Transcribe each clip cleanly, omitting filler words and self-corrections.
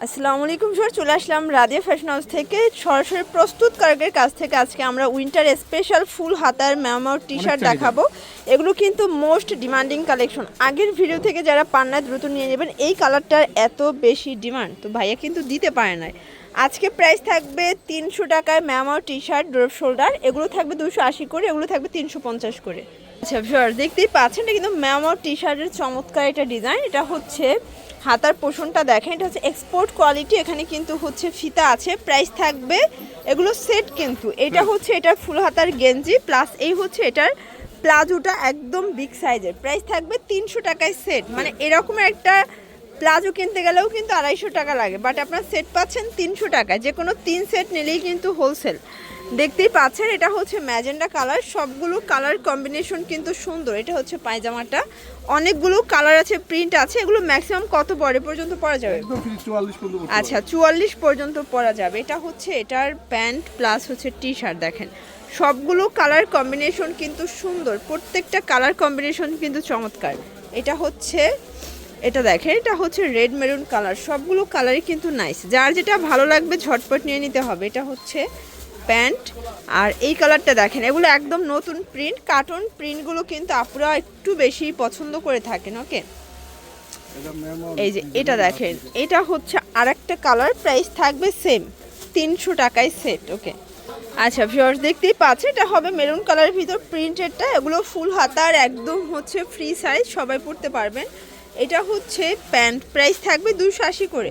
আসসালামু আলাইকুম স্যার, চলে আসলাম রাদিয়া ফ্যাশন হাউস থেকে সরাসরি প্রস্তুতকারকের কাছ থেকে। আজকে আমরা উইন্টার স্পেশাল ফুল হাতার ম্যামর টি শার্ট দেখাবো। এগুলো কিন্তু মোস্ট ডিমান্ডিং কালেকশন। আগের ভিডিও থেকে যারা পান না দ্রুত নিয়ে নেবেন। এই কালারটার এত বেশি ডিমান্ড, তো ভাইয়া কিন্তু দিতে পারে না। আজকে প্রাইস থাকবে 300 টাকায় ম্যামর টি শার্ট ড্রপ শোল্ডার। এগুলো থাকবে 280 করে, এগুলো থাকবে 350 করে। আচ্ছা ভিউয়ার, দেখতেই পাচ্ছেন এটা কিন্তু ম্যামর টি শার্টের চমৎকার একটা ডিজাইন। এটা হচ্ছে হাতার পোষণটা দেখেন, এটা হচ্ছে এক্সপোর্ট কোয়ালিটি। এখানে কিন্তু হচ্ছে ফিতা আছে। প্রাইস থাকবে, এগুলো সেট কিন্তু। এটা হচ্ছে এটার ফুল হাতার গেঞ্জি প্লাস এই হচ্ছে এটার প্লাজোটা একদম বিগ সাইজের। প্রাইস থাকবে 300 টাকায় সেট। মানে এরকম একটা প্লাজো কিনতে গেলেও কিন্তু 250 টাকা লাগে, বাট আপনার সেট পাচ্ছেন 300 টাকায়। যে কোনো 3 সেট নিলেই কিন্তু হোলসেল। দেখতেই পাচ্ছেন এটা হচ্ছে ম্যাজেন্ডা কালার। সবগুলো কালার কম্বিনেশন কিন্তু সুন্দর। এটা হচ্ছে পায়জামাটা, অনেকগুলো কালার আছে, প্রিন্ট আছে। এগুলো ম্যাক্সিমাম কত বডি পর্যন্ত পরা যাবে? আচ্ছা 44 পর্যন্ত পরা যাবে। এটা হচ্ছে এটার প্যান্ট প্লাস হচ্ছে টি শার্ট। দেখেন সবগুলো কালার কম্বিনেশন কিন্তু সুন্দর, প্রত্যেকটা কালার কম্বিনেশন কিন্তু চমৎকার। এটা হচ্ছে এটা দেখেন, এটা হচ্ছে রেড মেরুন কালার। সবগুলো কালারই কিন্তু নাইস, যার যেটা ভালো লাগবে ঝটপট নিয়ে নিতে হবে। এটা হচ্ছে প্যান্ট, আর এই কালারটা দেখেন, এগুলো একদম নতুন প্রিন্ট। কার্টুন প্রিন্টগুলো কিন্তু আপনারা একটু বেশি পছন্দ করে থাকেন। ওকে, এই যে এটা দেখেন, এটা হচ্ছে আরেকটা কালার। প্রাইস থাকবে সেম 300 টাকায় সেট। ওকে, আচ্ছা ভিউয়ার্স, দেখতেই পাচ্ছেন এটা হবে মেরুন কালারের ভিতর প্রিন্টেডটা। এগুলো ফুল হাতার একদম হচ্ছে ফ্রি সাইজ, সবাই পরতে পারবেন। এটা হচ্ছে প্যান্ট, প্রাইস থাকবে 280 করে।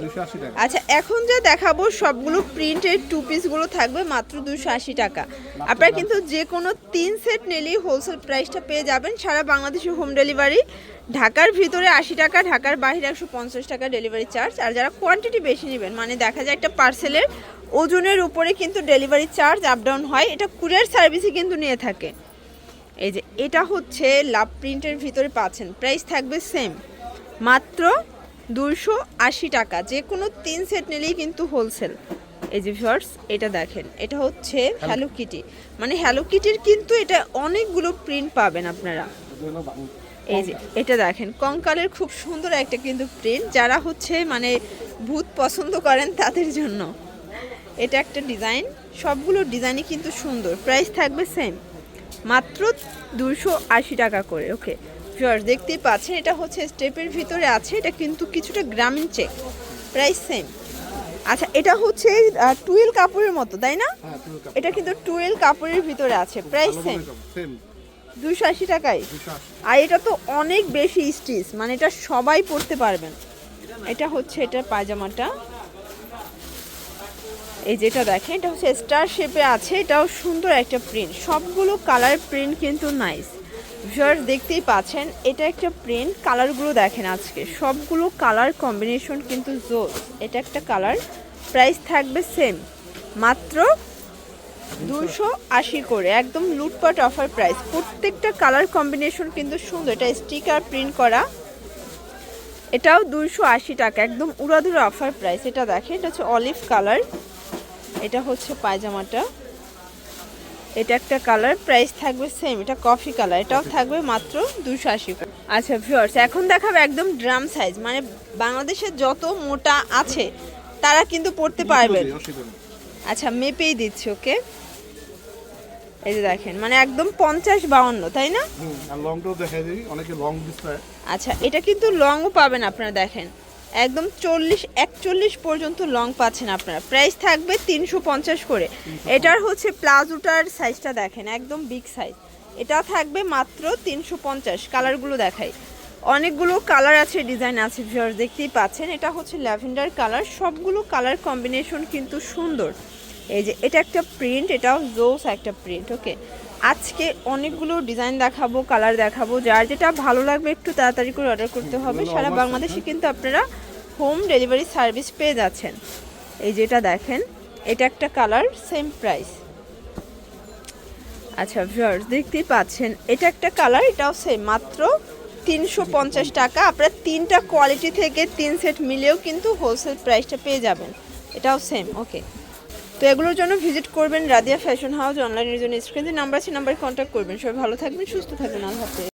আচ্ছা এখন যা দেখাবো সবগুলো প্রিন্টেড টু পিসগুলো থাকবে মাত্র 280 টাকা। আপনারা কিন্তু যে কোনো 3 সেট নিলেই হোলসেল প্রাইসটা পেয়ে যাবেন। সারা বাংলাদেশে হোম ডেলিভারি। ঢাকার ভিতরে 80 টাকা, ঢাকার বাইরে 150 টাকা ডেলিভারি চার্জ। আর যারা কোয়ান্টিটি বেশি নেবেন, মানে দেখা যায় একটা পার্সেলের ওজনের উপরে কিন্তু ডেলিভারি চার্জ আপ ডাউন হয়। এটা কুরিয়ার সার্ভিসই কিন্তু নিয়ে থাকে। এই যে এটা হচ্ছে লাভ প্রিন্টের ভিতরে পাচ্ছেন, প্রাইস থাকবে সেম মাত্র 280 টাকা। যে কোনো 3 সেট নিলেই কিন্তু হোলসেল। এই যে ভিউয়ার্স, এটা দেখেন, এটা হচ্ছে হ্যালো কিটি। মানে হ্যালো কিটির কিন্তু এটা অনেকগুলো প্রিন্ট পাবেন আপনারা। এই যে এটা দেখেন, কঙ্কালের খুব সুন্দর একটা কিন্তু প্রিন্ট। যারা হচ্ছে মানে ভূত পছন্দ করেন তাদের জন্য এটা একটা ডিজাইন। সবগুলো ডিজাইনই কিন্তু সুন্দর। প্রাইস থাকবে সেম মাত্র 280 টাকা করে। ওকে ভিউয়ার্স, দেখতেই পাচ্ছেন এটা হচ্ছে স্টেপের ভিতরে আছে। এটা কিন্তু কিছুটা গ্রামীণ চেক। Price same. আচ্ছা এটা হচ্ছে টুয়েল কাপড়ের মতো, তাই না? এটা কিন্তু টুয়েল কাপড়ের ভিতরে আছে। প্রাইস সেম 280 টাকায়। আর এটা তো অনেক বেশি স্টিচ, মানে এটা সবাই পরতে পারবেন। এটা হচ্ছে এটা পায়জামাটা। এই যেটা দেখেন, এটা হচ্ছে স্টার শেপে আছে। এটাও সুন্দর একটা প্রিন্ট। সবগুলো কালার প্রিন্ট কিন্তু নাইস। ভিউয়ার্স দেখতেই পাচ্ছেন এটা একটা প্রিন্ট। কালারগুলো দেখেন, আজকে সবগুলো কালার কম্বিনেশন কিন্তু জোস। এটা একটা কালার। প্রাইস থাকবে সেম মাত্র 280 করে। একদম লুটপাট অফার প্রাইস। প্রত্যেকটা কালার কম্বিনেশন কিন্তু সুন্দর। এটা স্টিকার প্রিন্ট করা। এটাও 280 টাকা, একদম উড়াধুরা অফার প্রাইস। এটা দেখেন, এটা হচ্ছে অলিভ কালার। এটা হচ্ছে পায়জামাটা। এটা একটা কালার, প্রাইস থাকবে সেম। এটা কফি কালার, এটাও থাকবে মাত্র 280 করে। আচ্ছা ভিউয়ার্স, এখন দেখাবো একদম ড্রাম সাইজ। মানে বাংলাদেশের যত মোটা আছে তারা কিন্তু পড়তে পারবেন। আচ্ছা মেপেই দিচ্ছি। ওকে, এই যে দেখেন, মানে একদম 50-52, তাই না? আর লংটাও দেখাই দিই, অনেকে লং দিচ্ছে। আচ্ছা এটা কিন্তু লংও পাবেন আপনারা। দেখেন একদম 40-41 পর্যন্ত লং পাচ্ছেন আপনারা। প্রাইস থাকবে 350 করে। এটার হচ্ছে প্লাজোটার সাইজটা দেখেন, একদম বিগ সাইজ। এটা থাকবে মাত্র 350। কালারগুলো দেখাই, অনেকগুলো কালার আছে, ডিজাইন আছে। ভিউয়ার্স দেখতেই পাচ্ছেন এটা হচ্ছে ল্যাভেন্ডার কালার। সবগুলো কালার কম্বিনেশন কিন্তু সুন্দর। এই যে এটা একটা প্রিন্ট, এটাও জোস একটা প্রিন্ট। ওকে, আজকে অনেকগুলো ডিজাইন দেখাবো, কালার দেখাবো। যার যেটা ভালো লাগবে একটু তাড়াতাড়ি করে অর্ডার করতে হবে। সারা বাংলাদেশে কিন্তু আপনারা হোম ডেলিভারি সার্ভিস পেয়ে যাচ্ছেন। এই যেটা দেখেন, এটা একটা কালার, সেম প্রাইস। আচ্ছা ভিউয়ার্স দেখতেই পাচ্ছেন এটা একটা কালার, এটাও সেম মাত্র 350 টাকা। আপনারা 3টা কোয়ালিটি থেকে 3 সেট মিলেও কিন্তু হোলসেল প্রাইসটা পেয়ে যাবেন। এটাও সেম। ওকে, তো এগুলোর জন্য ভিজিট করবেন রাদিয়া ফ্যাশন হাউস। অনলাইনের জন্য স্ক্রিনে নাম্বার আছে, নাম্বারে কন্ট্যাক্ট করবেন। সবাই ভালো থাকবেন, সুস্থ থাকবেন। আল্লাহ হাফেজ।